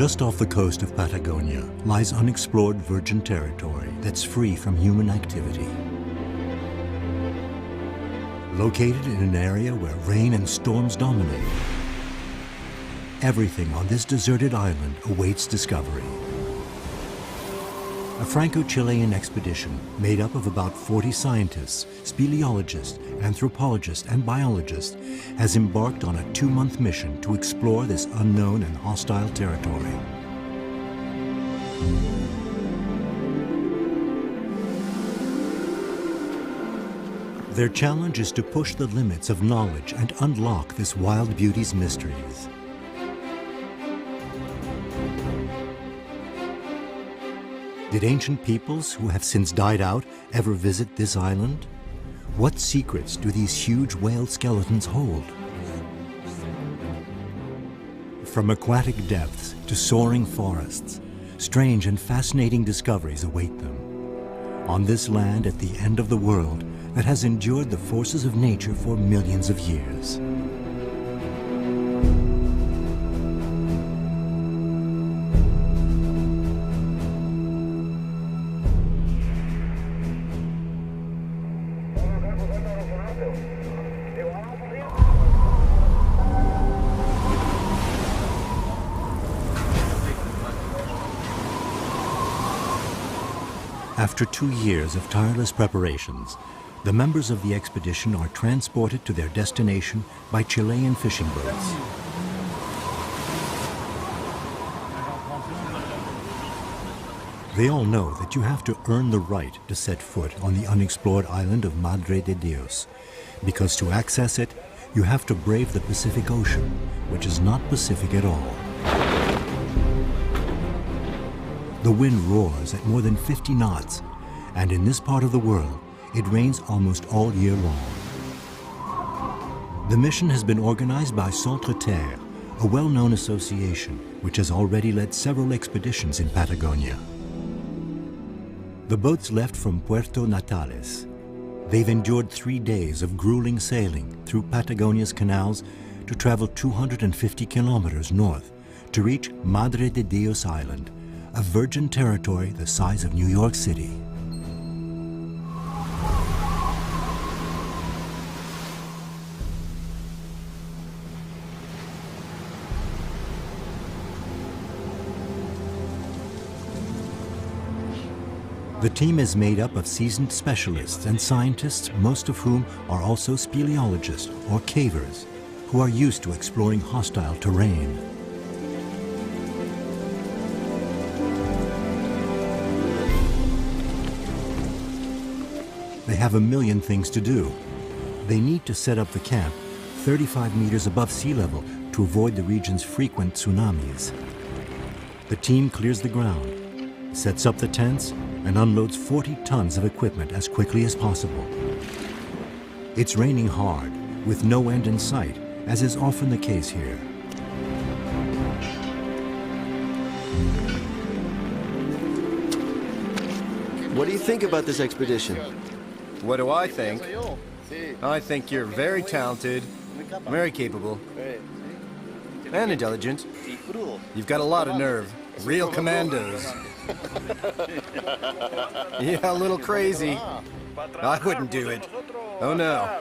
Just off the coast of Patagonia lies unexplored virgin territory that's free from human activity. Located in an area where rain and storms dominate, everything on this deserted island awaits discovery. A Franco-Chilean expedition made up of about 40 scientists, speleologists, anthropologists, and biologists has embarked on a 2-month mission to explore this unknown and hostile territory. Their challenge is to push the limits of knowledge and unlock this wild beauty's mysteries. Did ancient peoples who have since died out ever visit this island? What secrets do these huge whale skeletons hold? From aquatic depths to soaring forests, strange and fascinating discoveries await them. On this land at the end of the world that has endured the forces of nature for millions of years. After 2 years of tireless preparations, the members of the expedition are transported to their destination by Chilean fishing boats. They all know that you have to earn the right to set foot on the unexplored island of Madre de Dios, because to access it, you have to brave the Pacific Ocean, which is not Pacific at all. The wind roars at more than 50 knots, and in this part of the world, it rains almost all year long. The mission has been organized by Centre Terre, a well-known association which has already led several expeditions in Patagonia. The boats left from Puerto Natales. They've endured 3 days of grueling sailing through Patagonia's canals to travel 250 kilometers north to reach Madre de Dios Island, a virgin territory the size of New York City. The team is made up of seasoned specialists and scientists, most of whom are also speleologists or cavers, who are used to exploring hostile terrain. They have a million things to do. They need to set up the camp 35 meters above sea level to avoid the region's frequent tsunamis. The team clears the ground, sets up the tents, and unloads 40 tons of equipment as quickly as possible. It's raining hard, with no end in sight, as is often the case here. What do you think about this expedition? What do I think? I think you're very talented, very capable, and intelligent. You've got a lot of nerve. Real commandos. Yeah, a little crazy. I wouldn't do it. Oh no.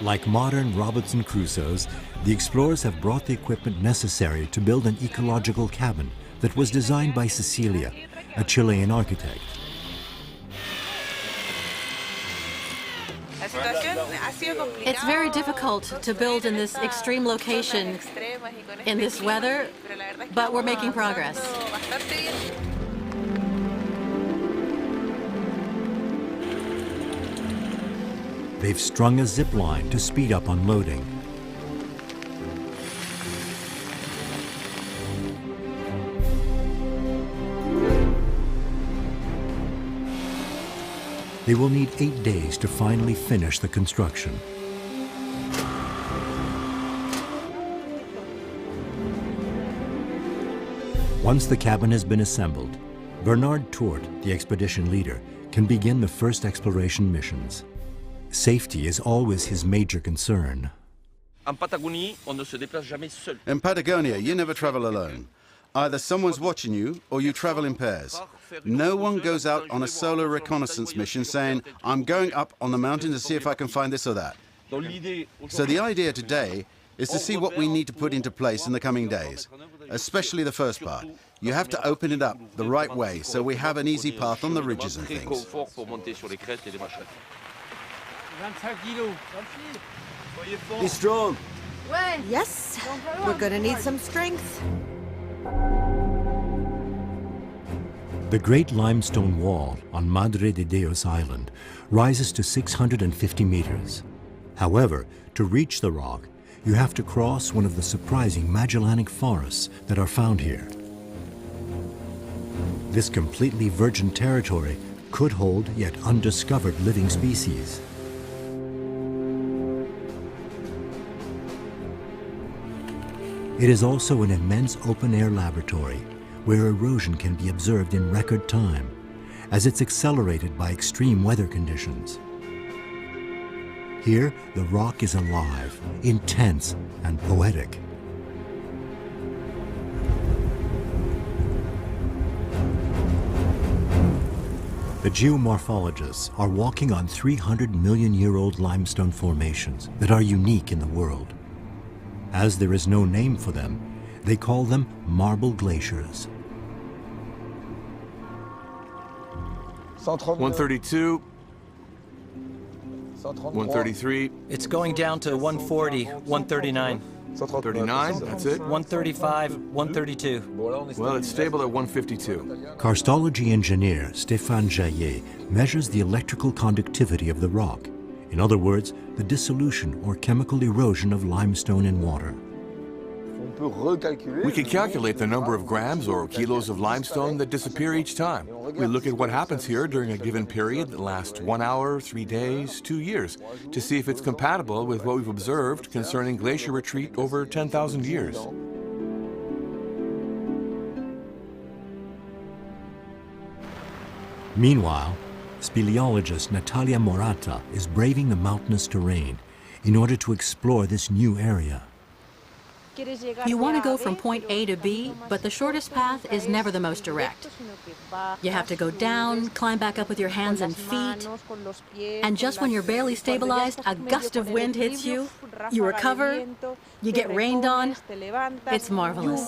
Like modern Robinson Crusoes, the explorers have brought the equipment necessary to build an ecological cabin that was designed by Cecilia, a Chilean architect. It's very difficult to build in this extreme location, in this weather, but we're making progress. They've strung a zip line to speed up unloading. They will need 8 days to finally finish the construction. Once the cabin has been assembled, Bernard Tourt, the expedition leader, can begin the first exploration missions. Safety is always his major concern. In Patagonia, you never travel alone. Either someone's watching you or you travel in pairs. No one goes out on a solo reconnaissance mission saying, I'm going up on the mountain to see if I can find this or that. So the idea today is to see what we need to put into place in the coming days, especially the first part. You have to open it up the right way so we have an easy path on the ridges and things. Be strong. Yes, we're gonna need some strength. The Great Limestone Wall on Madre de Dios Island rises to 650 meters. However, to reach the rock, you have to cross one of the surprising Magellanic forests that are found here. This completely virgin territory could hold yet undiscovered living species. It is also an immense open-air laboratory where erosion can be observed in record time, as it's accelerated by extreme weather conditions. Here, the rock is alive, intense, and poetic. The geomorphologists are walking on 300-million-year-old limestone formations that are unique in the world. As there is no name for them, they call them marble glaciers. 132, 133. It's going down to 140, 139. 39, that's it? 135, 132. Well, it's stable at 152. Karstology engineer Stéphane Jaillet measures the electrical conductivity of the rock. In other words, the dissolution or chemical erosion of limestone in water. We can calculate the number of grams or kilos of limestone that disappear each time. We look at what happens here during a given period that lasts 1 hour, 3 days, 2 years, to see if it's compatible with what we've observed concerning glacier retreat over 10,000 years. Meanwhile, speleologist Natalia Morata is braving the mountainous terrain in order to explore this new area. You want to go from point A to B, but the shortest path is never the most direct. You have to go down, climb back up with your hands and feet, and just when you're barely stabilized, a gust of wind hits you, you recover, you get rained on. It's marvelous.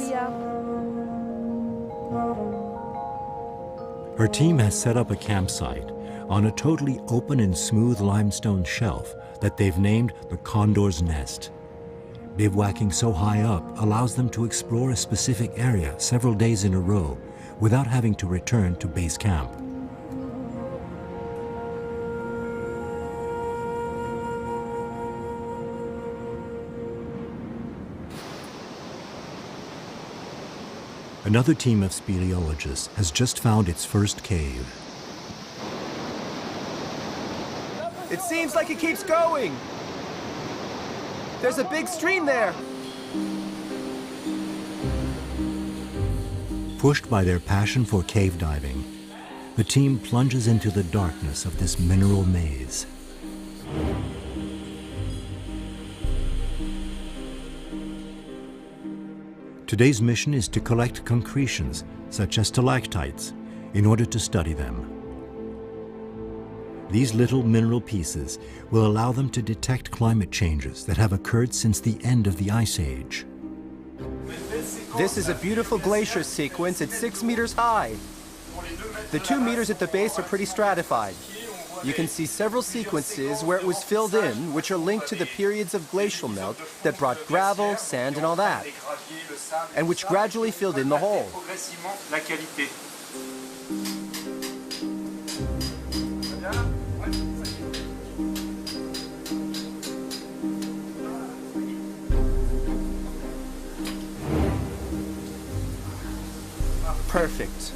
Her team has set up a campsite on a totally open and smooth limestone shelf that they've named the Condor's Nest. Bivouacking so high up allows them to explore a specific area several days in a row without having to return to base camp. Another team of speleologists has just found its first cave. It seems like it keeps going. There's a big stream there. Pushed by their passion for cave diving, the team plunges into the darkness of this mineral maze. Today's mission is to collect concretions, such as stalactites, in order to study them. These little mineral pieces will allow them to detect climate changes that have occurred since the end of the Ice Age. This is a beautiful glacier sequence. It's 6 meters high. The 2 meters at the base are pretty stratified. You can see several sequences where it was filled in, which are linked to the periods of glacial melt that brought gravel, sand, and all that, and which gradually filled in the hole. Perfect.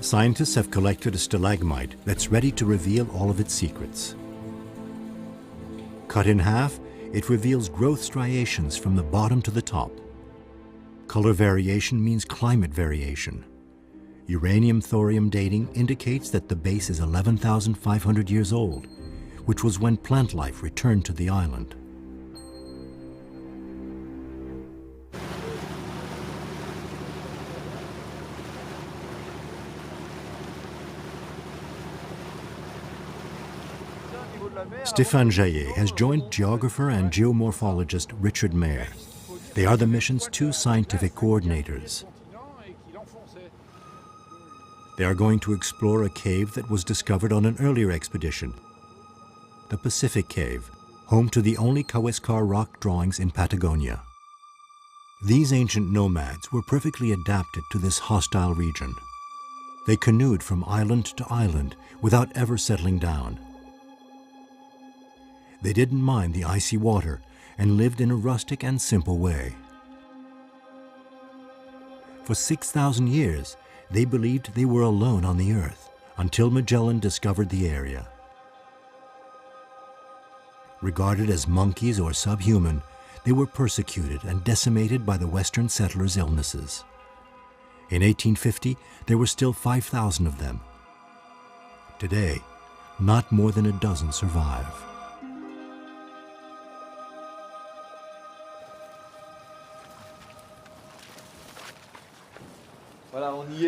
Scientists have collected a stalagmite that's ready to reveal all of its secrets. Cut in half, it reveals growth striations from the bottom to the top. Color variation means climate variation. Uranium-thorium dating indicates that the base is 11,500 years old, which was when plant life returned to the island. Stéphane Jaillet has joined geographer and geomorphologist Richard Mayer. They are the mission's two scientific coordinators. They are going to explore a cave that was discovered on an earlier expedition, the Pacific Cave, home to the only Kaweskar rock drawings in Patagonia. These ancient nomads were perfectly adapted to this hostile region. They canoed from island to island without ever settling down. They didn't mind the icy water and lived in a rustic and simple way. For 6,000 years, they believed they were alone on the earth until Magellan discovered the area. Regarded as monkeys or subhuman, they were persecuted and decimated by the Western settlers' illnesses. In 1850, there were still 5,000 of them. Today, not more than a dozen survive.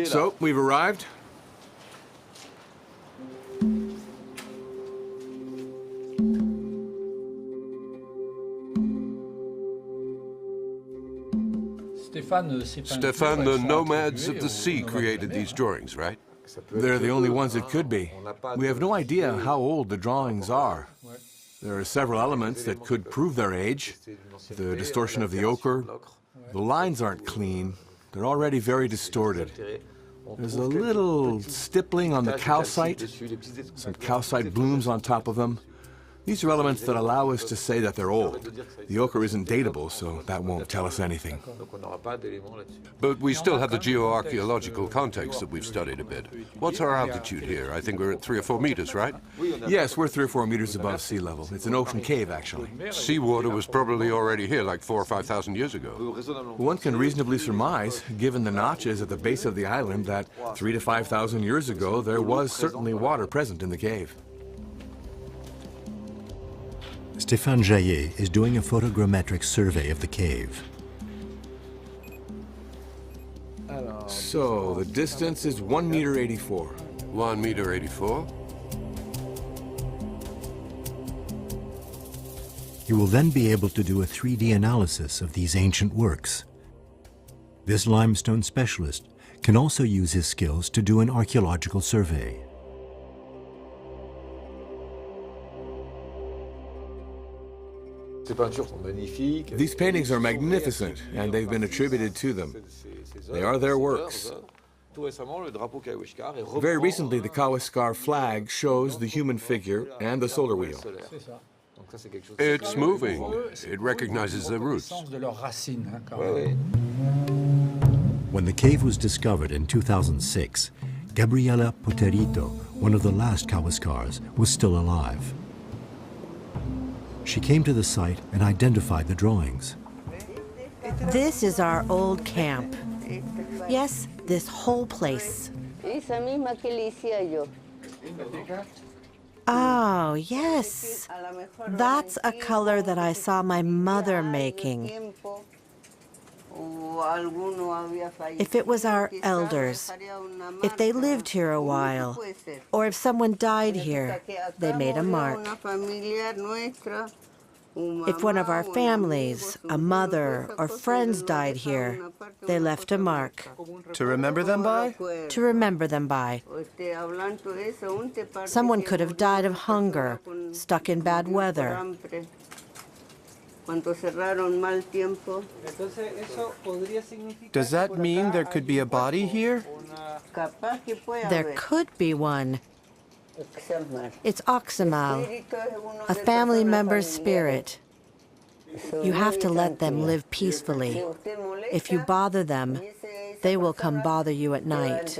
So, we've arrived. Stéphane, the nomads of the sea created these drawings, right? They're the only ones it could be. We have no idea how old the drawings are. There are several elements that could prove their age. The distortion of the ochre. The lines aren't clean. They're already very distorted. There's a little stippling on the calcite, some calcite blooms on top of them. These are elements that allow us to say that they're old. The ochre isn't datable, so that won't tell us anything. But we still have the geoarchaeological context that we've studied a bit. What's our altitude here? I think we're at 3 or 4 meters, right? Yes, we're 3 or 4 meters above sea level. It's an ocean cave, actually. Seawater was probably already here like 4,000 or 5,000 years ago. One can reasonably surmise, given the notches at the base of the island, that 3,000 to 5,000 years ago there was certainly water present in the cave. Stéphane Jaillet is doing a photogrammetric survey of the cave. So, the distance is 1 meter 84. 1 meter 84? He will then be able to do a 3D analysis of these ancient works. This limestone specialist can also use his skills to do an archaeological survey. These paintings are magnificent, and they've been attributed to them. They are their works. Very recently, the Kaweskar flag shows the human figure and the solar wheel. It's moving. It recognizes their roots. When the cave was discovered in 2006, Gabriela Poterito, one of the last Kaweskars, was still alive. She came to the site and identified the drawings. This is our old camp. Yes, this whole place. Oh, yes. That's a color that I saw my mother making. If it was our elders, if they lived here a while, or if someone died here, they made a mark. If one of our families, a mother, or friends died here, they left a mark. To remember them by? To remember them by. Someone could have died of hunger, stuck in bad weather. Does that mean there could be a body here? There could be one. It's Oximal, a family member's spirit. You have to let them live peacefully. If you bother them, they will come bother you at night.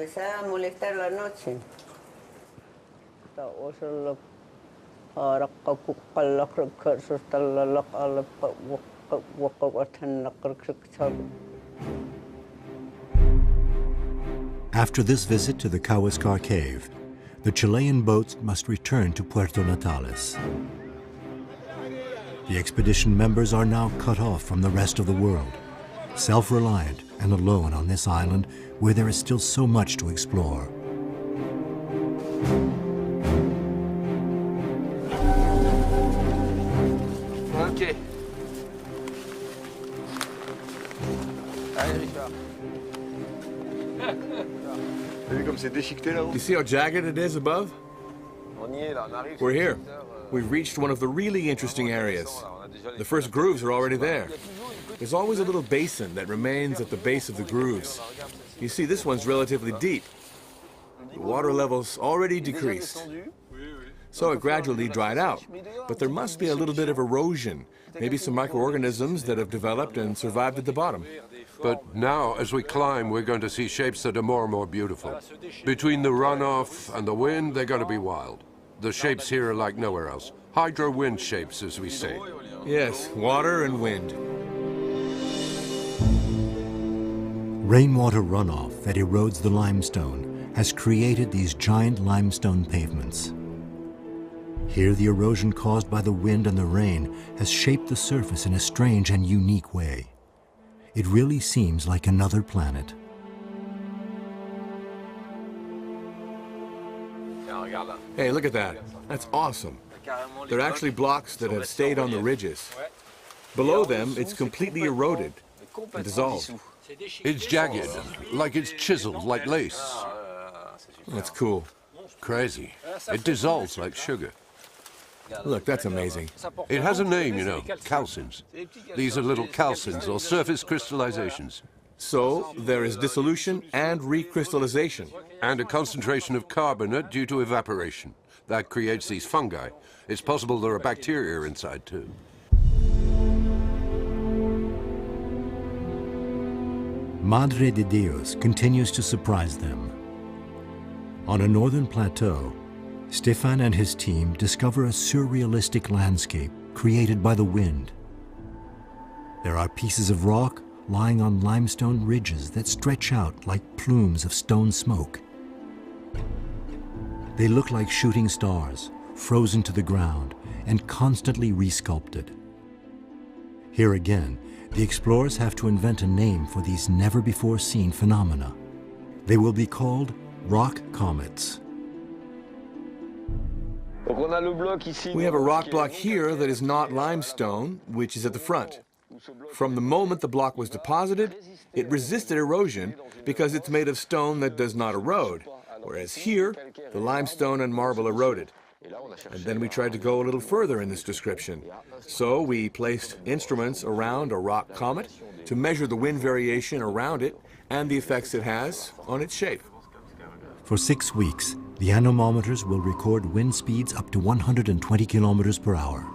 After this visit to the Kaweskar cave, the Chilean boats must return to Puerto Natales. The expedition members are now cut off from the rest of the world, self-reliant and alone on this island where there is still so much to explore. You see how jagged it is above? We're here. We've reached one of the really interesting areas. The first grooves are already there. There's always a little basin that remains at the base of the grooves. You see, this one's relatively deep. The water level's already decreased. So it gradually dried out. But there must be a little bit of erosion, maybe some microorganisms that have developed and survived at the bottom. But now, as we climb, we're going to see shapes that are more and more beautiful. Between the runoff and the wind, they're going to be wild. The shapes here are like nowhere else. Hydro-wind shapes, as we say. Yes, water and wind. Rainwater runoff that erodes the limestone has created these giant limestone pavements. Here, the erosion caused by the wind and the rain has shaped the surface in a strange and unique way. It really seems like another planet. Hey, look at that. That's awesome. They're actually blocks that have stayed on the ridges. Below them, it's completely eroded and dissolved. It's jagged, like it's chiseled, like lace. That's cool. Crazy. It dissolves like sugar. Look, that's amazing. It has a name, you know, calcins. These are little calcins, or surface crystallizations. So, there is dissolution and recrystallization. And a concentration of carbonate due to evaporation. That creates these fungi. It's possible there are bacteria inside, too. Madre de Dios continues to surprise them. On a northern plateau, Stefan and his team discover a surrealistic landscape created by the wind. There are pieces of rock lying on limestone ridges that stretch out like plumes of stone smoke. They look like shooting stars, frozen to the ground and constantly resculpted. Here again, the explorers have to invent a name for these never-before-seen phenomena. They will be called rock comets. We have a rock block here that is not limestone, which is at the front. From the moment the block was deposited, it resisted erosion because it's made of stone that does not erode, whereas here, the limestone and marble eroded. And then we tried to go a little further in this description. So we placed instruments around a rock comet to measure the wind variation around it and the effects it has on its shape. For 6 weeks, the anemometers will record wind speeds up to 120 kilometers per hour.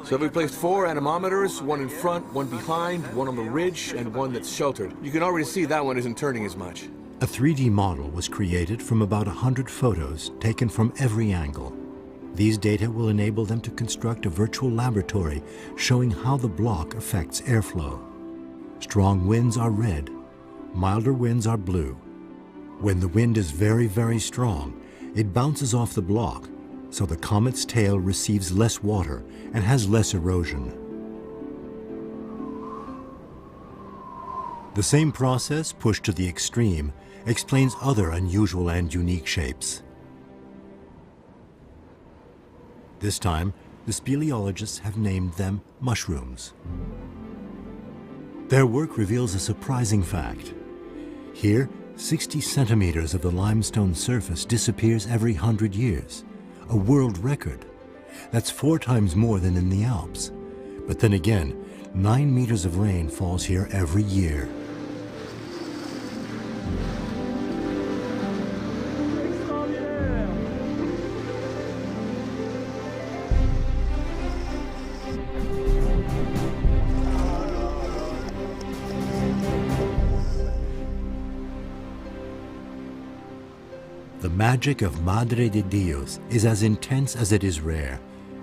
So we placed 4 anemometers, one in front, one behind, one on the ridge, and one that's sheltered. You can already see that one isn't turning as much. A 3D model was created from about 100 photos taken from every angle. These data will enable them to construct a virtual laboratory showing how the block affects airflow. Strong winds are red, milder winds are blue. When the wind is very, very strong, it bounces off the block, so the comet's tail receives less water and has less erosion. The same process, pushed to the extreme, explains other unusual and unique shapes. This time, the speleologists have named them mushrooms. Their work reveals a surprising fact. Here, 60 centimeters of the limestone surface disappears every 100 years, a world record. That's 4 times more than in the Alps. But then again, 9 meters of rain falls here every year. The magic of Madre de Dios is as intense as it is rare,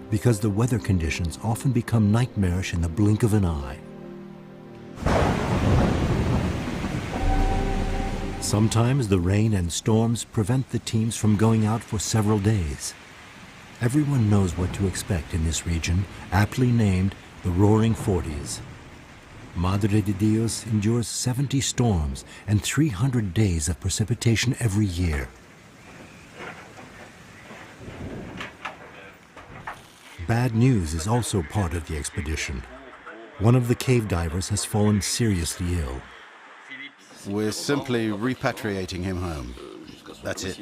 because the weather conditions often become nightmarish in the blink of an eye. Sometimes the rain and storms prevent the teams from going out for several days. Everyone knows what to expect in this region, aptly named the Roaring Forties. Madre de Dios endures 70 storms and 300 days of precipitation every year. Bad news is also part of the expedition. One of the cave divers has fallen seriously ill. We're simply repatriating him home. That's it.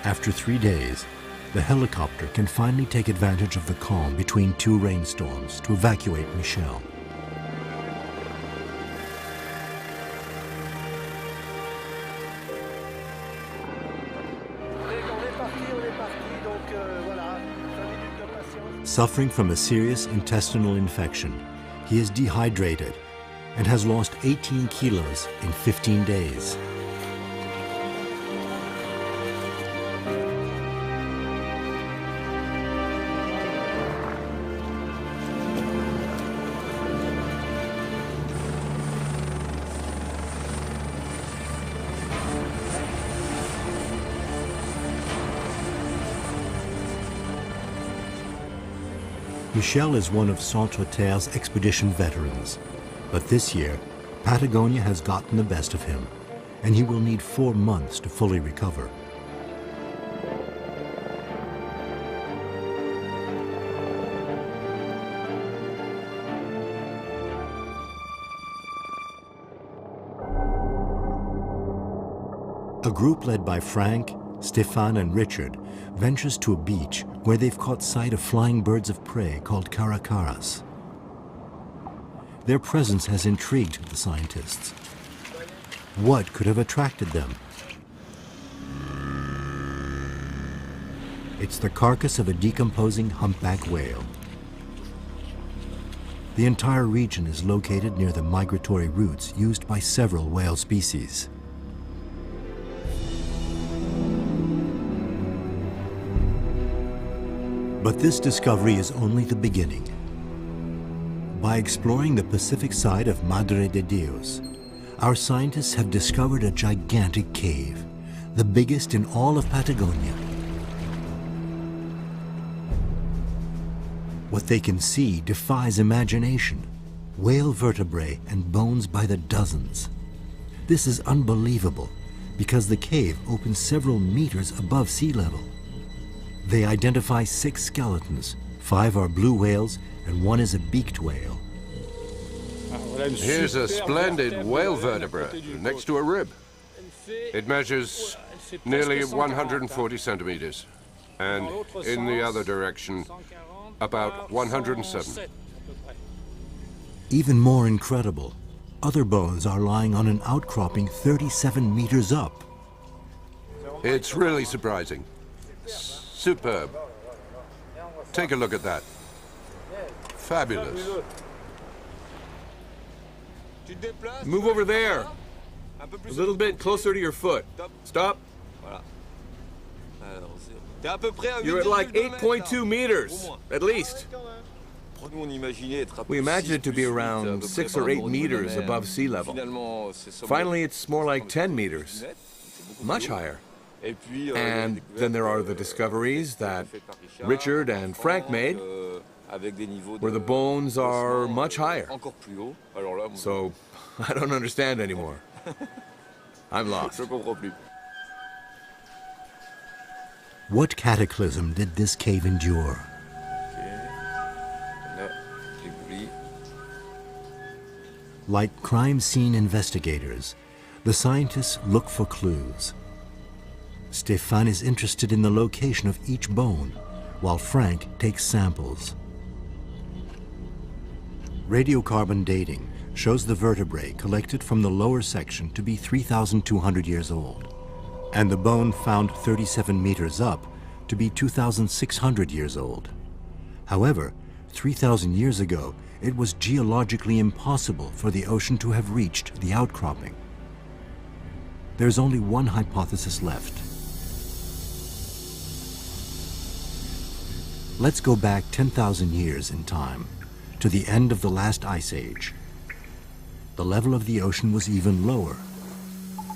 After 3 days, the helicopter can finally take advantage of the calm between two rainstorms to evacuate Michel. Suffering from a serious intestinal infection, he is dehydrated and has lost 18 kilos in 15 days. Michel is one of Centre-Terre's expedition veterans, but this year, Patagonia has gotten the best of him, and he will need 4 months to fully recover. A group led by Frank, Stéphane, and Richard ventures to a beach where they've caught sight of flying birds of prey called caracaras. Their presence has intrigued the scientists. What could have attracted them? It's the carcass of a decomposing humpback whale. The entire region is located near the migratory routes used by several whale species. But this discovery is only the beginning. By exploring the Pacific side of Madre de Dios, our scientists have discovered a gigantic cave, the biggest in all of Patagonia. What they can see defies imagination. Whale vertebrae and bones by the dozens. This is unbelievable because the cave opens several meters above sea level. They identify 6 skeletons. 5 are blue whales and 1 is a beaked whale. Here's a splendid whale vertebra next to a rib. It measures nearly 140 centimeters, and in the other direction, about 107. Even more incredible, other bones are lying on an outcropping 37 meters up. It's really surprising. Superb. Take a look at that. Fabulous. Move over there. A little bit closer to your foot. Stop. You're at like 8.2 meters, at least. We imagined it to be around 6 or 8 meters above sea level. Finally, it's more like 10 meters. Much higher. And then there are the discoveries that Richard and Frank made, where the bones are much higher. So, I don't understand anymore. I'm lost. What cataclysm did this cave endure? Like crime scene investigators, the scientists look for clues. Stéphane is interested in the location of each bone, while Frank takes samples. Radiocarbon dating shows the vertebrae collected from the lower section to be 3,200 years old, and the bone found 37 meters up to be 2,600 years old. However, 3,000 years ago, it was geologically impossible for the ocean to have reached the outcropping. There's only one hypothesis left. Let's go back 10,000 years in time, to the end of the last ice age. The level of the ocean was even lower.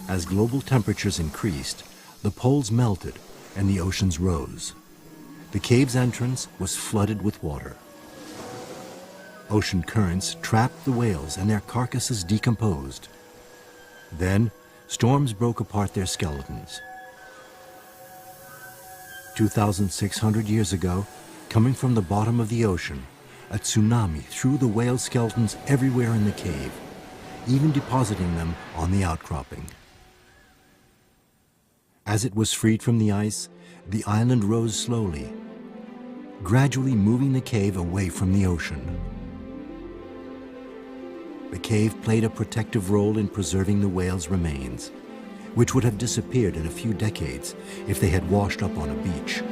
As global temperatures increased, the poles melted and the oceans rose. The cave's entrance was flooded with water. Ocean currents trapped the whales and their carcasses decomposed. Then, storms broke apart their skeletons. 2,600 years ago, coming from the bottom of the ocean, a tsunami threw the whale skeletons everywhere in the cave, even depositing them on the outcropping. As it was freed from the ice, the island rose slowly, gradually moving the cave away from the ocean. The cave played a protective role in preserving the whales' remains, which would have disappeared in a few decades if they had washed up on a beach.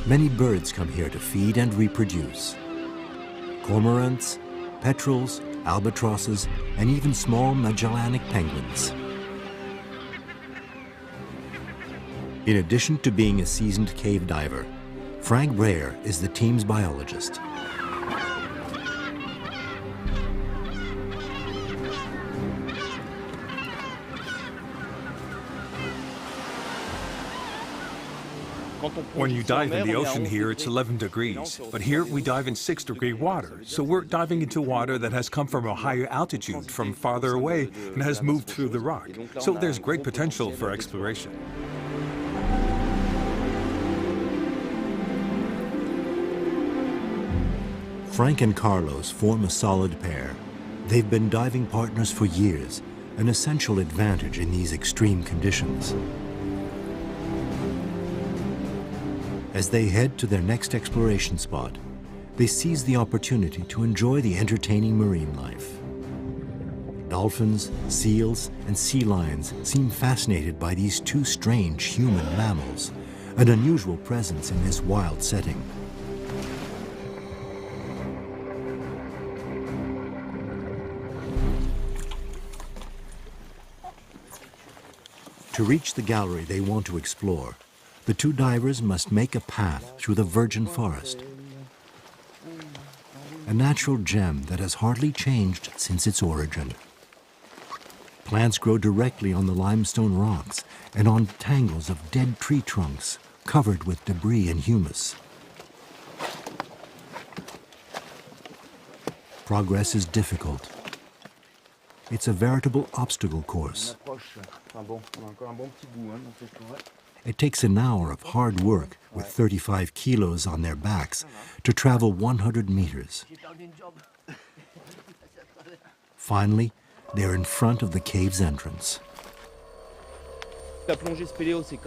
Many birds come here to feed and reproduce. Cormorants, petrels, albatrosses, and even small Magellanic penguins. In addition to being a seasoned cave diver, Frank Breyer is the team's biologist. When you dive in the ocean here, it's 11 degrees. But here we dive in 6-degree water. So we're diving into water that has come from a higher altitude, from farther away, and has moved through the rock. So there's great potential for exploration. Frank and Carlos form a solid pair. They've been diving partners for years, an essential advantage in these extreme conditions. As they head to their next exploration spot, they seize the opportunity to enjoy the entertaining marine life. Dolphins, seals, and sea lions seem fascinated by these two strange human mammals, an unusual presence in this wild setting. To reach the gallery they want to explore, the two divers must make a path through the virgin forest, a natural gem that has hardly changed since its origin. Plants grow directly on the limestone rocks and on tangles of dead tree trunks covered with debris and humus. Progress is difficult. It's a veritable obstacle course. It takes an hour of hard work with 35 kilos on their backs to travel 100 meters. Finally, they're in front of the cave's entrance.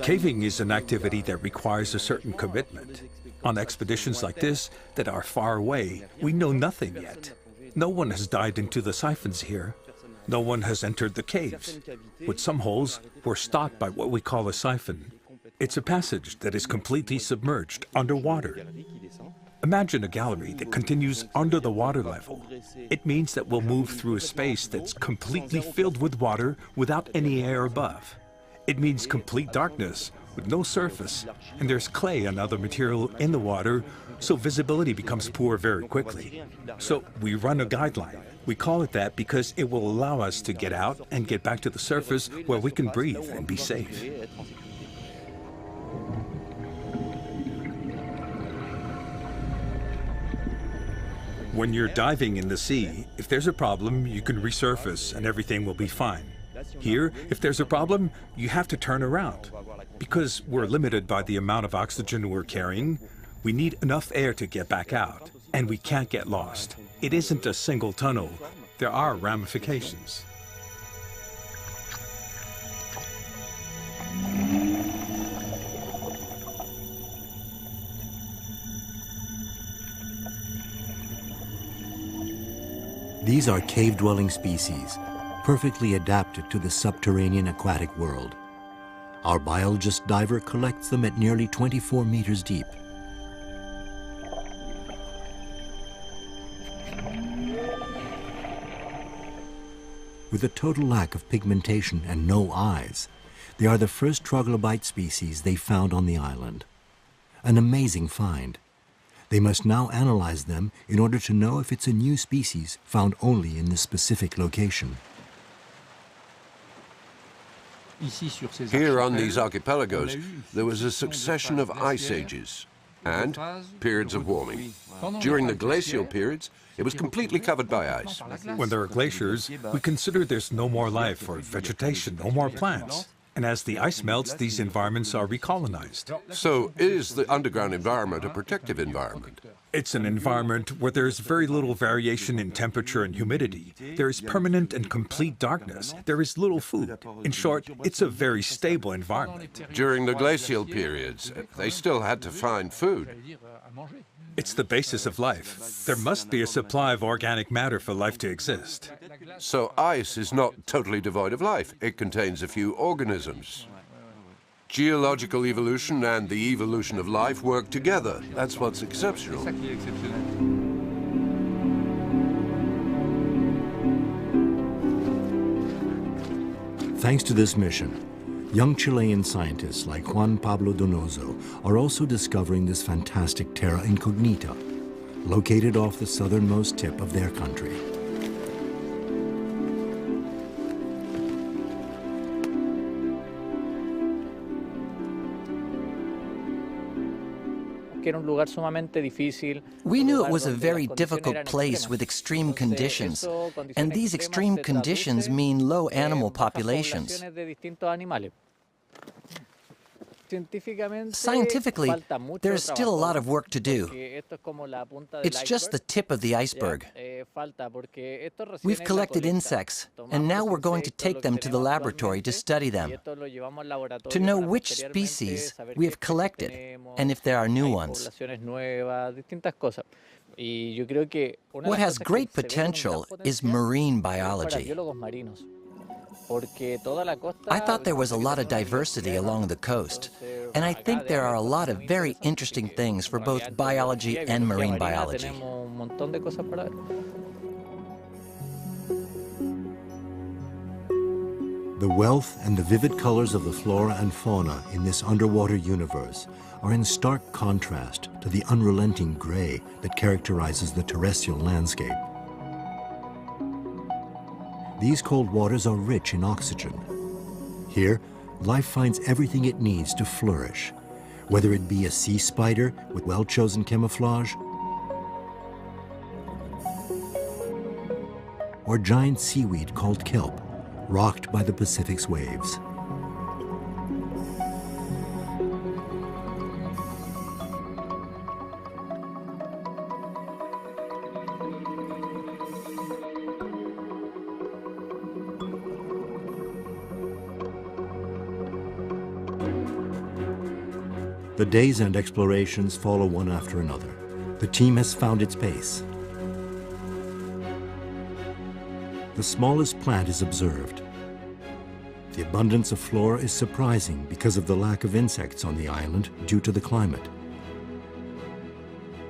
Caving is an activity that requires a certain commitment. On expeditions like this that are far away, we know nothing yet. No one has dived into the siphons here. No one has entered the caves. With some holes, we're stopped by what we call a siphon. It's a passage that is completely submerged underwater. Imagine a gallery that continues under the water level. It means that we'll move through a space that's completely filled with water without any air above. It means complete darkness with no surface, and there's clay and other material in the water, so visibility becomes poor very quickly. So we run a guideline. We call it that because it will allow us to get out and get back to the surface where we can breathe and be safe. When you're diving in the sea, if there's a problem, you can resurface and everything will be fine. Here, if there's a problem, you have to turn around. Because we're limited by the amount of oxygen we're carrying, we need enough air to get back out, and we can't get lost. It isn't a single tunnel. There are ramifications. These are cave-dwelling species, perfectly adapted to the subterranean aquatic world. Our biologist diver collects them at nearly 24 meters deep. With a total lack of pigmentation and no eyes, they are the first troglobite species they found on the island. An amazing find. They must now analyze them in order to know if it's a new species found only in this specific location. Here on these archipelagos, there was a succession of ice ages. and periods of warming. During the glacial periods, it was completely covered by ice. When there are glaciers, we consider there's no more life or vegetation, no more plants. And as the ice melts, these environments are recolonized. So is the underground environment a protective environment? It's an environment where there's very little variation in temperature and humidity. There is permanent and complete darkness. There is little food. In short, it's a very stable environment. During the glacial periods, they still had to find food. It's the basis of life. There must be a supply of organic matter for life to exist. So ice is not totally devoid of life. It contains a few organisms. Geological evolution and the evolution of life work together. That's what's exceptional. Thanks to this mission, young Chilean scientists like Juan Pablo Donoso are also discovering this fantastic terra incognita, located off the southernmost tip of their country. We knew it was a very difficult place with extreme conditions, and these extreme conditions mean low animal populations. Scientifically, there's still a lot of work to do. It's just the tip of the iceberg. We've collected insects, and now we're going to take them to the laboratory to study them, to know which species we have collected, and if there are new ones. What has great potential is marine biology. I thought there was a lot of diversity along the coast, and I think there are a lot of very interesting things for both biology and marine biology. The wealth and the vivid colors of the flora and fauna in this underwater universe are in stark contrast to the unrelenting gray that characterizes the terrestrial landscape. These cold waters are rich in oxygen. Here, life finds everything it needs to flourish, whether it be a sea spider with well-chosen camouflage or giant seaweed called kelp, rocked by the Pacific's waves. The days and explorations follow one after another. The team has found its pace. The smallest plant is observed. The abundance of flora is surprising because of the lack of insects on the island due to the climate.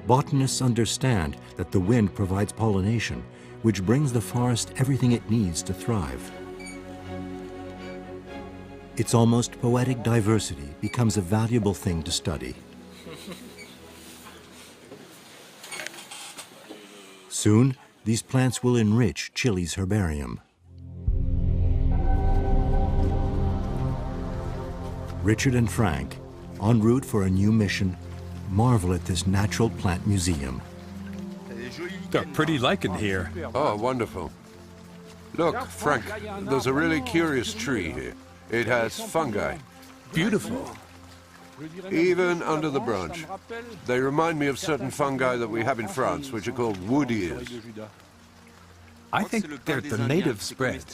Botanists understand that the wind provides pollination, which brings the forest everything it needs to thrive. Its almost poetic diversity becomes a valuable thing to study. Soon, these plants will enrich Chile's herbarium. Richard and Frank, en route for a new mission, marvel at this natural plant museum. They're pretty lichen here. Oh, wonderful. Look, Frank, there's a really curious tree here. It has fungi. Beautiful. Even under the branch. They remind me of certain fungi that we have in France, which are called wood ears. I think they're the native spread.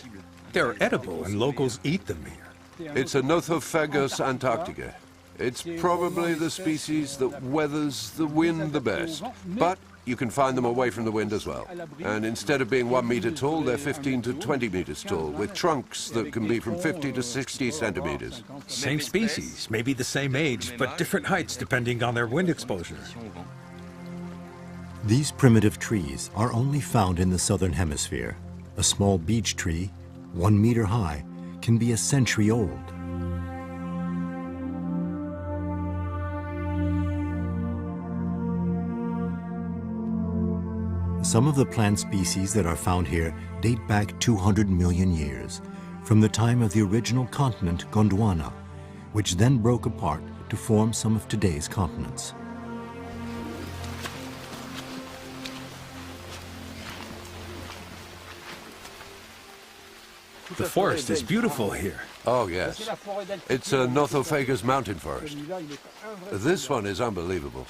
They're edible and locals eat them here. It's a Nothofagus antarctica. It's probably the species that weathers the wind the best. But you can find them away from the wind as well. And instead of being 1 meter tall, they're 15 to 20 meters tall, with trunks that can be from 50 to 60 centimeters. Same species, maybe the same age, but different heights depending on their wind exposure. These primitive trees are only found in the southern hemisphere. A small beech tree, 1 meter high, can be a century old. Some of the plant species that are found here date back 200 million years, from the time of the original continent Gondwana, which then broke apart to form some of today's continents. The forest is beautiful here. Oh, yes. It's a Nothophagus mountain forest. This one is unbelievable.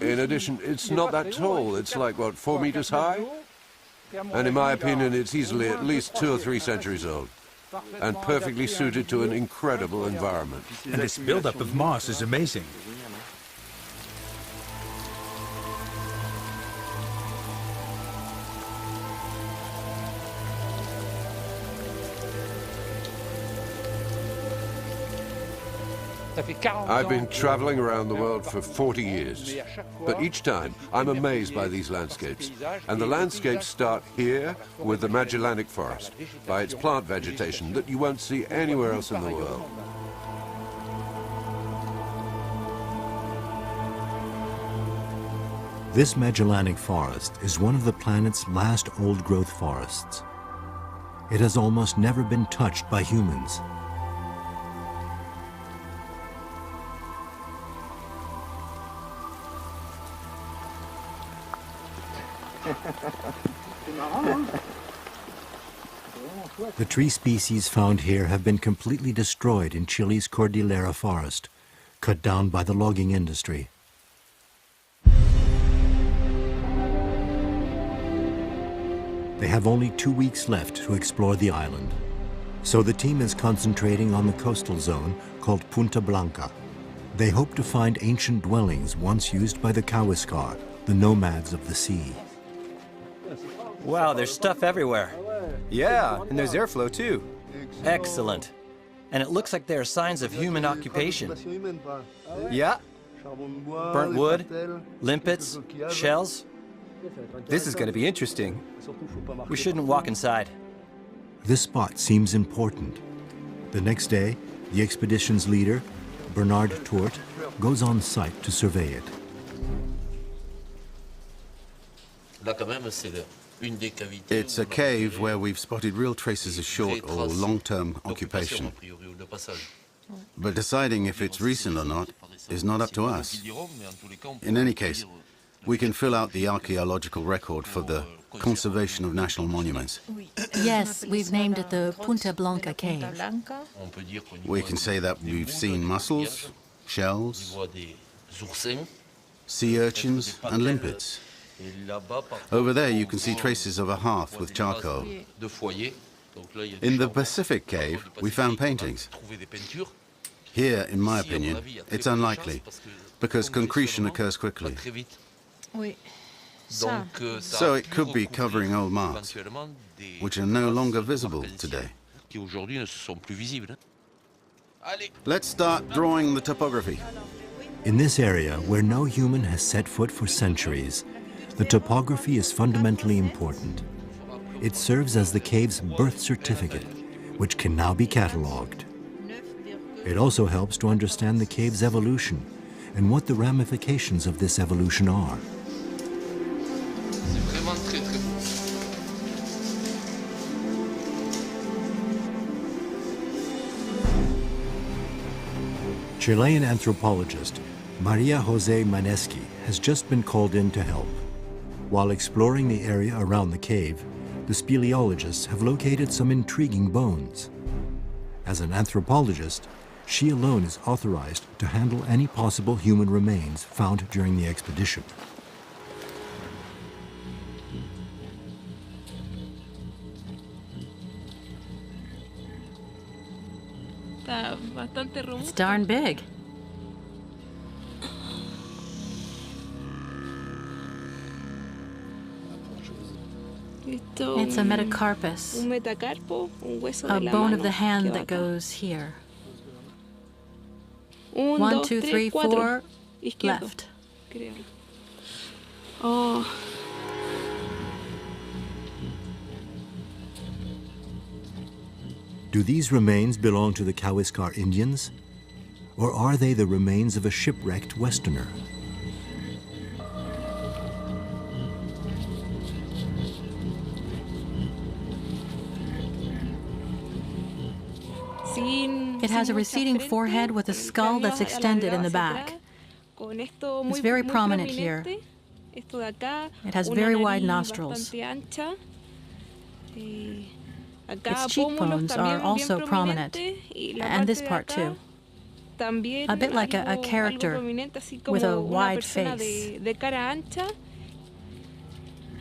In addition, it's not that tall. It's like, what, 4 meters high? And in my opinion, it's easily at least 2 or 3 centuries old, and perfectly suited to an incredible environment. And this buildup of moss is amazing. I've been traveling around the world for 40 years, but each time I'm amazed by these landscapes. And the landscapes start here with the Magellanic Forest, by its plant vegetation that you won't see anywhere else in the world. This Magellanic Forest is one of the planet's last old-growth forests. It has almost never been touched by humans. The tree species found here have been completely destroyed in Chile's Cordillera forest, cut down by the logging industry. They have only 2 weeks left to explore the island, so the team is concentrating on the coastal zone called Punta Blanca. They hope to find ancient dwellings once used by the Kawiskar, the nomads of the sea. Wow, there's stuff everywhere. Yeah, and there's airflow too. Excellent. And it looks like there are signs of human occupation. Yeah. Burnt wood, limpets, shells. This is going to be interesting. We shouldn't walk inside. This spot seems important. The next day, the expedition's leader, Bernard Tourt, goes on site to survey it. It's a cave where we've spotted real traces of short or long-term occupation. But deciding if it's recent or not is not up to us. In any case, we can fill out the archaeological record for the conservation of national monuments. Yes, we've named it the Punta Blanca Cave. We can say that we've seen mussels, shells, sea urchins, and limpets. Over there you can see traces of a hearth with charcoal. In the Pacific cave, we found paintings. Here, in my opinion, it's unlikely, because concretion occurs quickly. So it could be covering old marks, which are no longer visible today. Let's start drawing the topography. In this area, where no human has set foot for centuries, the topography is fundamentally important. It serves as the cave's birth certificate, which can now be catalogued. It also helps to understand the cave's evolution and what the ramifications of this evolution are. Chilean anthropologist Maria Jose Maneski has just been called in to help. While exploring the area around the cave, the speleologists have located some intriguing bones. As an anthropologist, she alone is authorized to handle any possible human remains found during the expedition. It's darn big. It's a metacarpus, a bone of the hand that goes here. 1, 2, 3, 4, left. Oh. Do these remains belong to the Kawiskar Indians? Or are they the remains of a shipwrecked Westerner? It has a receding forehead with a skull that's extended in the back. It's very prominent here. It has very wide nostrils. Its cheekbones are also prominent, and this part too. A bit like a character with a wide face.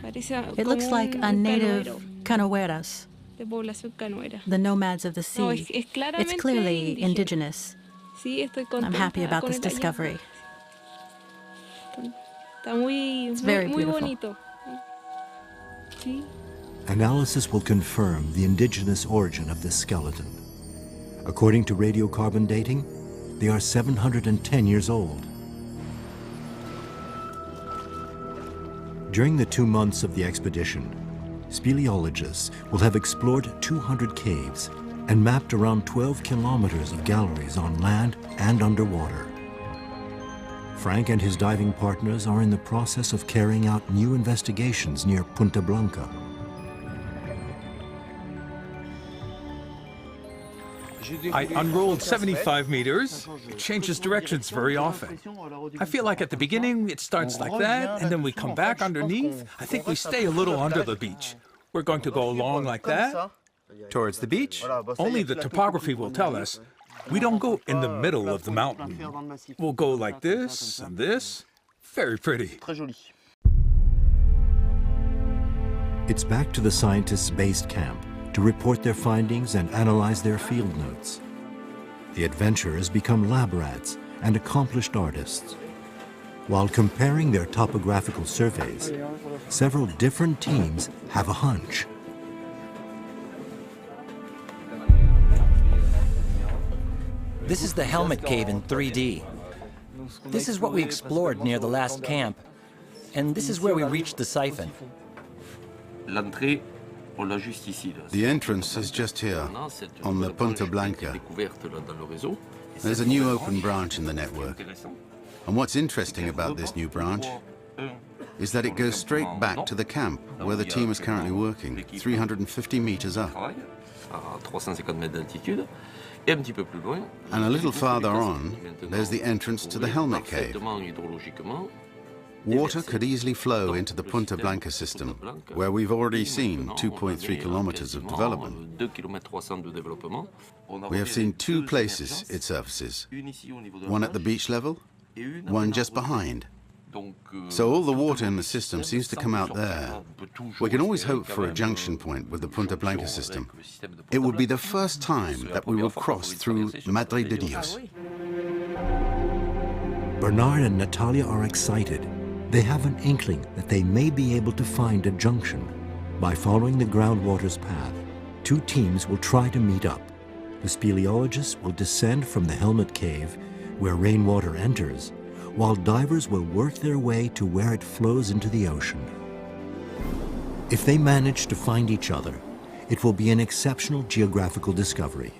It looks like a native Canoeras, the nomads of the sea. It's clearly indigenous. I'm happy about this discovery. It's very beautiful. Analysis will confirm the indigenous origin of this skeleton. According to radiocarbon dating, they are 710 years old. During the 2 months of the expedition, speleologists will have explored 200 caves and mapped around 12 kilometers of galleries on land and underwater. Frank and his diving partners are in the process of carrying out new investigations near Punta Blanca. I unrolled 75 meters. It changes directions very often. I feel like at the beginning it starts like that, and then we come back underneath. I think we stay a little under the beach. We're going to go along like that. Towards the beach? Only the topography will tell us. We don't go in the middle of the mountain. We'll go like this and this. Very pretty. It's back to the scientists' base camp to report their findings and analyze their field notes. The adventurers become lab rats and accomplished artists. While comparing their topographical surveys, several different teams have a hunch. This is the Helmet Cave in 3D. This is what we explored near the last camp. And this is where we reached the siphon. The entrance is just here, on the Punta Blanca. There's a new open branch in the network. And what's interesting about this new branch is that it goes straight back to the camp where the team is currently working, 350 meters up. And a little farther on, there's the entrance to the Helmet Cave. Water could easily flow into the Punta Blanca system, where we've already seen 2.3 kilometers of development. We have seen 2 places it surfaces, one at the beach level, one just behind. So all the water in the system seems to come out there. We can always hope for a junction point with the Punta Blanca system. It would be the first time that we will cross through Madre de Dios. Bernard and Natalia are excited. They have an inkling that they may be able to find a junction. By following the groundwater's path, 2 teams will try to meet up. The speleologists will descend from the Helmet Cave, where rainwater enters, while divers will work their way to where it flows into the ocean. If they manage to find each other, it will be an exceptional geographical discovery.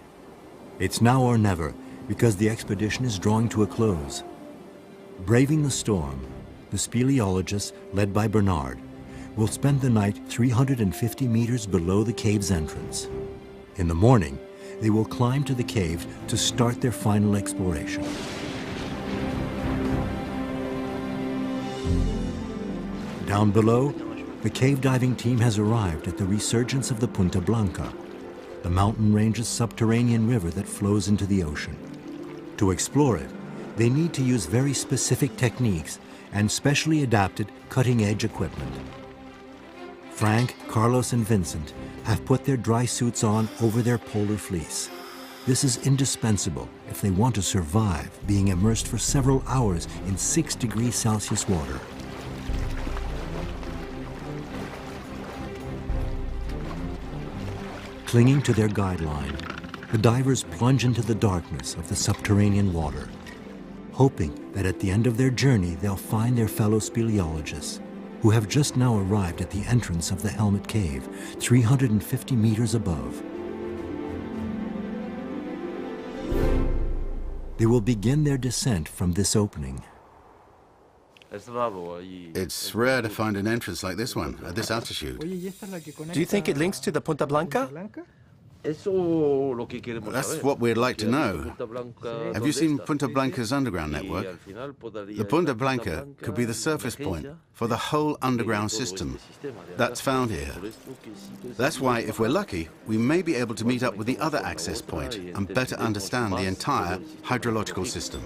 It's now or never, because the expedition is drawing to a close. Braving the storm, the speleologists, led by Bernard, will spend the night 350 meters below the cave's entrance. In the morning, they will climb to the cave to start their final exploration. Down below, the cave diving team has arrived at the resurgence of the Punta Blanca, the mountain range's subterranean river that flows into the ocean. To explore it, they need to use very specific techniques and specially adapted cutting-edge equipment. Frank, Carlos, and Vincent have put their dry suits on over their polar fleece. This is indispensable if they want to survive being immersed for several hours in 6 degrees Celsius water. Clinging to their guideline, the divers plunge into the darkness of the subterranean water, hoping that at the end of their journey they'll find their fellow speleologists, who have just now arrived at the entrance of the Helmet Cave, 350 meters above. They will begin their descent from this opening. It's rare to find an entrance like this one, at this altitude. Do you think it links to the Punta Blanca? That's what we'd like to know. Have you seen Punta Blanca's underground network? The Punta Blanca could be the surface point for the whole underground system that's found here. That's why, if we're lucky, we may be able to meet up with the other access point and better understand the entire hydrological system.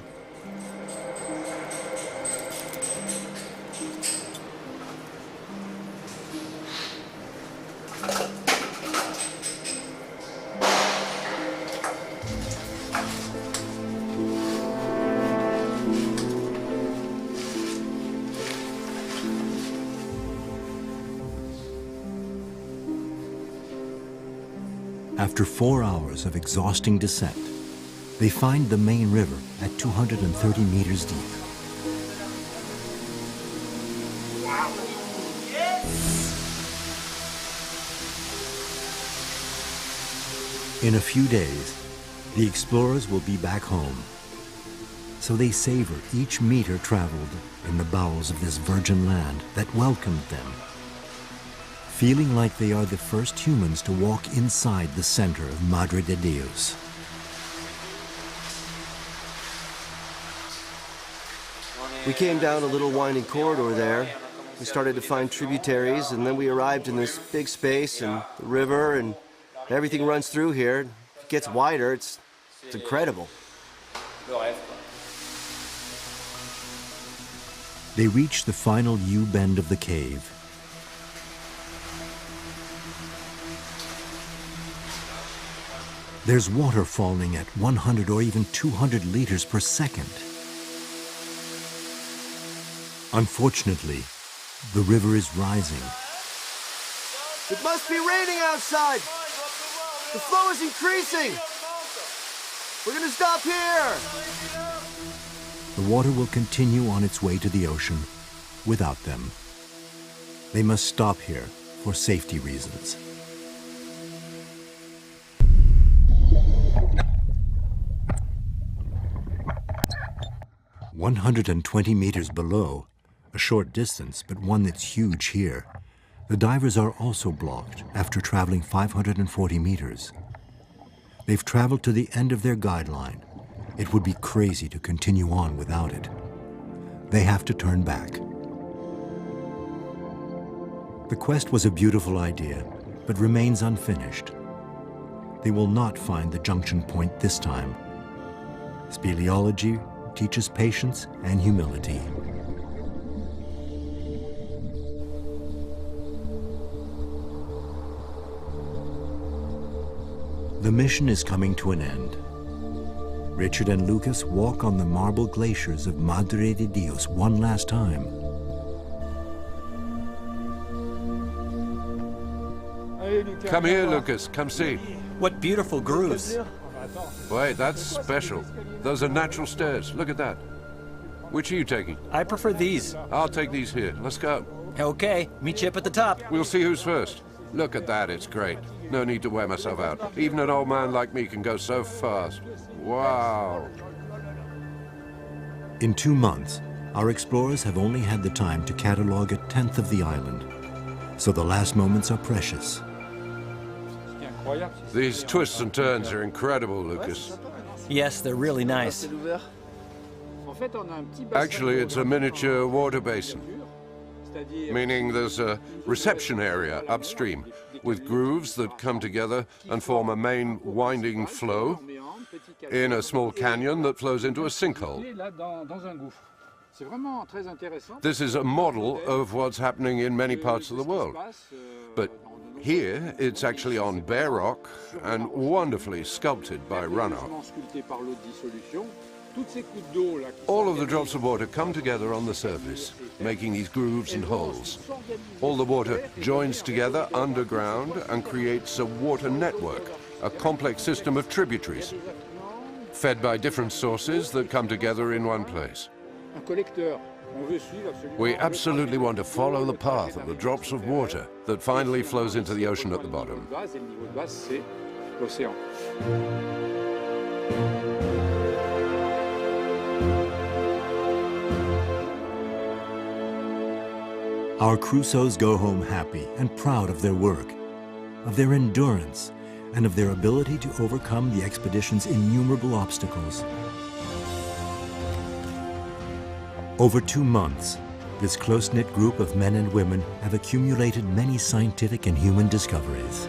After 4 hours of exhausting descent, they find the main river at 230 meters deep. In a few days, the explorers will be back home. So they savor each meter traveled in the bowels of this virgin land that welcomed them, feeling like they are the first humans to walk inside the center of Madre de Dios. We came down a little winding corridor there. We started to find tributaries, and then we arrived in this big space and the river, and everything runs through here. It gets wider. It's incredible. They reach the final U-bend of the cave. There's water falling at 100 or even 200 liters per second. Unfortunately, the river is rising. It must be raining outside. The flow is increasing. We're gonna stop here. The water will continue on its way to the ocean without them. They must stop here for safety reasons. 120 meters below, a short distance, but one that's huge here, the divers are also blocked after traveling 540 meters. They've traveled to the end of their guideline. It would be crazy to continue on without it. They have to turn back. The quest was a beautiful idea, but remains unfinished. They will not find the junction point this time. Speleology teaches patience and humility. The mission is coming to an end. Richard and Lucas walk on the marble glaciers of Madre de Dios one last time. Come here, Lucas. Come see. What beautiful grooves. Wait, that's special. Those are natural stairs. Look at that. Which are you taking? I prefer these. I'll take these here. Let's go. Okay, meet you up at the top. We'll see who's first. Look at that. It's great. No need to wear myself out. Even an old man like me can go so fast. Wow. In 2 months, our explorers have only had the time to catalog 1/10 of the island. So the last moments are precious. These twists and turns are incredible, Lucas. Yes, they're really nice. Actually, it's a miniature water basin, meaning there's a reception area upstream with grooves that come together and form a main winding flow in a small canyon that flows into a sinkhole. This is a model of what's happening in many parts of the world. But here, it's actually on bare rock and wonderfully sculpted by runoff. All of the drops of water come together on the surface, making these grooves and holes. All the water joins together underground and creates a water network, a complex system of tributaries, fed by different sources that come together in one place. We absolutely want to follow the path of the drops of water that finally flows into the ocean at the bottom. Our Crusoes go home happy and proud of their work, of their endurance, and of their ability to overcome the expedition's innumerable obstacles. Over 2 months, this close-knit group of men and women have accumulated many scientific and human discoveries.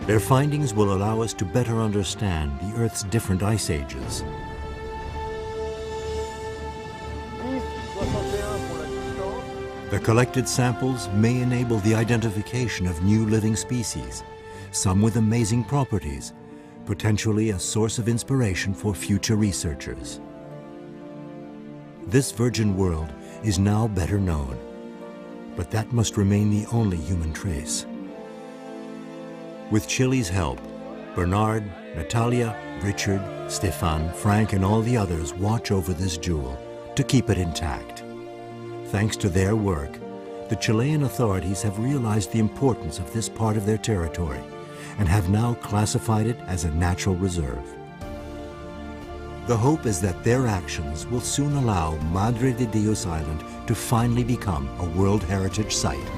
Their findings will allow us to better understand the Earth's different ice ages. The collected samples may enable the identification of new living species, some with amazing properties, potentially a source of inspiration for future researchers. This virgin world is now better known, but that must remain the only human trace. With Chile's help, Bernard, Natalia, Richard, Stefan, Frank, and all the others watch over this jewel to keep it intact. Thanks to their work, the Chilean authorities have realized the importance of this part of their territory and have now classified it as a natural reserve. The hope is that their actions will soon allow Madre de Dios Island to finally become a World Heritage Site.